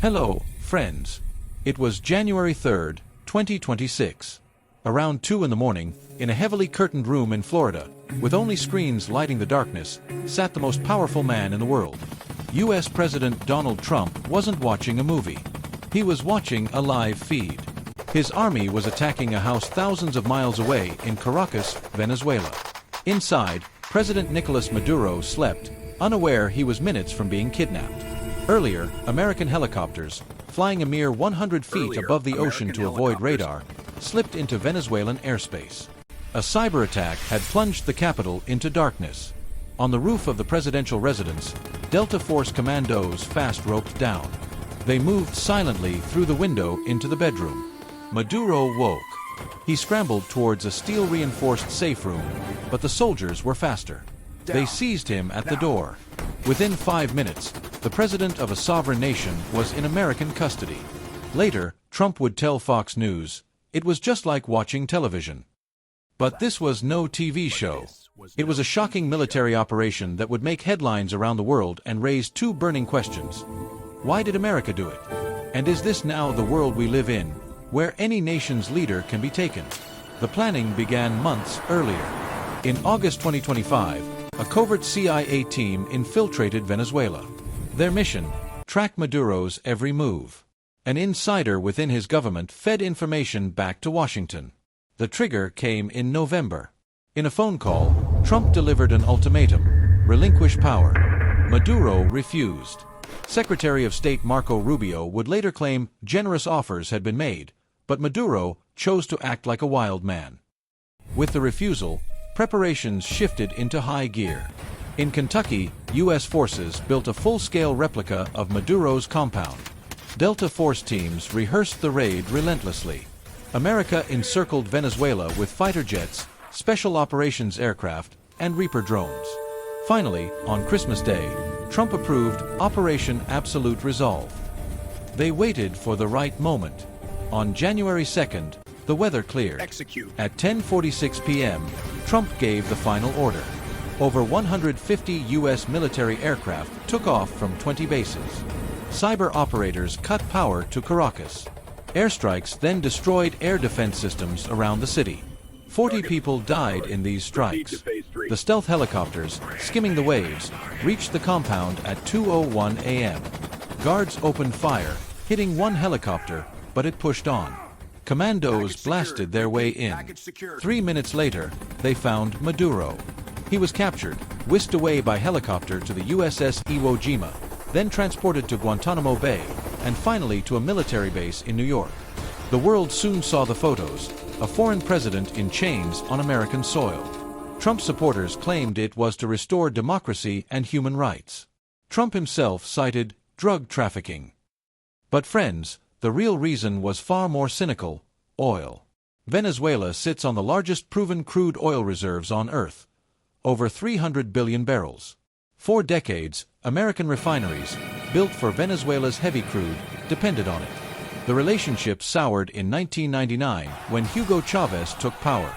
Hello, friends. It was January 3rd, 2026. Around 2 in the morning, in a heavily curtained room in Florida, with only screens lighting the darkness, sat the most powerful man in the world. US President Donald Trump wasn't watching a movie. He was watching a live feed. His army was attacking a house thousands of miles away in Caracas, Venezuela. Inside, President Nicolás Maduro slept, unaware he was minutes from being kidnapped. Earlier, American helicopters, flying a mere 100 feet above the ocean to avoid radar, slipped into Venezuelan airspace. A cyber attack had plunged the capital into darkness. On the roof of the presidential residence, Delta Force commandos fast-roped down. They moved silently through the window into the bedroom. Maduro woke. He scrambled towards a steel-reinforced safe room, but the soldiers were faster. They seized him at the door. Within 5 minutes, the president of a sovereign nation was in American custody. Later, Trump would tell Fox News, "It was just like watching television." But this was no TV show. It was a shocking military operation that would make headlines around the world and raise two burning questions. Why did America do it? And is this now the world we live in, where any nation's leader can be taken? The planning began months earlier. In August 2025, a covert CIA team infiltrated Venezuela. Their mission: track Maduro's every move. An insider within his government fed information back to Washington. The trigger came in November. In a phone call, Trump delivered an ultimatum: relinquish power. Maduro refused. Secretary of State Marco Rubio would later claim generous offers had been made, but Maduro chose to act like a wild man. With the refusal, preparations shifted into high gear. In Kentucky, U.S. forces built a full-scale replica of Maduro's compound. Delta Force teams rehearsed the raid relentlessly. America encircled Venezuela with fighter jets, special operations aircraft, and Reaper drones. Finally, on Christmas Day, Trump approved Operation Absolute Resolve. They waited for the right moment. On January 2nd, the weather cleared. At 10:46 p.m., Trump gave the final order. Over 150 U.S. military aircraft took off from 20 bases. Cyber operators cut power to Caracas. Airstrikes then destroyed air defense systems around the city. 40 people died in these strikes. The stealth helicopters, skimming the waves, reached the compound at 2:01 a.m. Guards opened fire, hitting one helicopter, but it pushed on. Commandos blasted their way in. 3 minutes later, they found Maduro. He was captured, whisked away by helicopter to the USS Iwo Jima, then transported to Guantanamo Bay, and finally to a military base in New York. The world soon saw the photos: a foreign president in chains on American soil. Trump supporters claimed it was to restore democracy and human rights. Trump himself cited drug trafficking. But friends, the real reason was far more cynical: oil. Venezuela sits on the largest proven crude oil reserves on Earth, over 300 billion barrels. For decades, American refineries, built for Venezuela's heavy crude, depended on it. The relationship soured in 1999 when Hugo Chavez took power.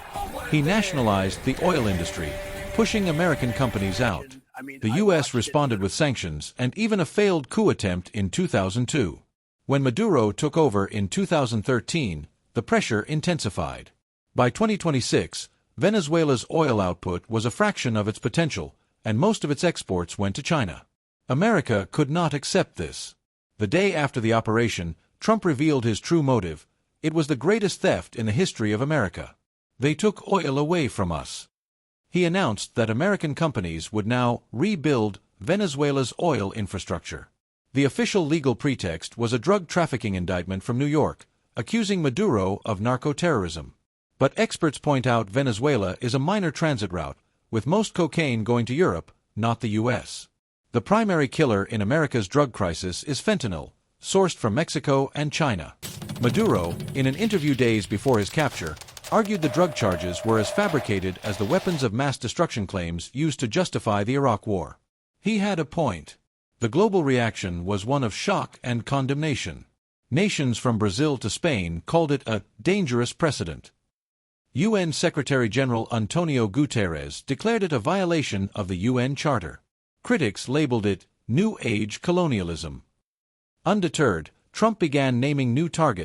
He nationalized the oil industry, pushing American companies out. The U.S. responded with sanctions and even a failed coup attempt in 2002. When Maduro took over in 2013, the pressure intensified. By 2026, Venezuela's oil output was a fraction of its potential, and most of its exports went to China. America could not accept this. The day after the operation, Trump revealed his true motive: it was the greatest theft in the history of America. They took oil away from us. He announced that American companies would now rebuild Venezuela's oil infrastructure. The official legal pretext was a drug trafficking indictment from New York, accusing Maduro of narco-terrorism. But experts point out Venezuela is a minor transit route, with most cocaine going to Europe, not the U.S. The primary killer in America's drug crisis is fentanyl, sourced from Mexico and China. Maduro, in an interview days before his capture, argued the drug charges were as fabricated as the weapons of mass destruction claims used to justify the Iraq War. He had a point. The global reaction was one of shock and condemnation. Nations from Brazil to Spain called it a dangerous precedent. UN Secretary-General Antonio Guterres declared it a violation of the UN Charter. Critics labeled it New Age colonialism. Undeterred, Trump began naming new targets.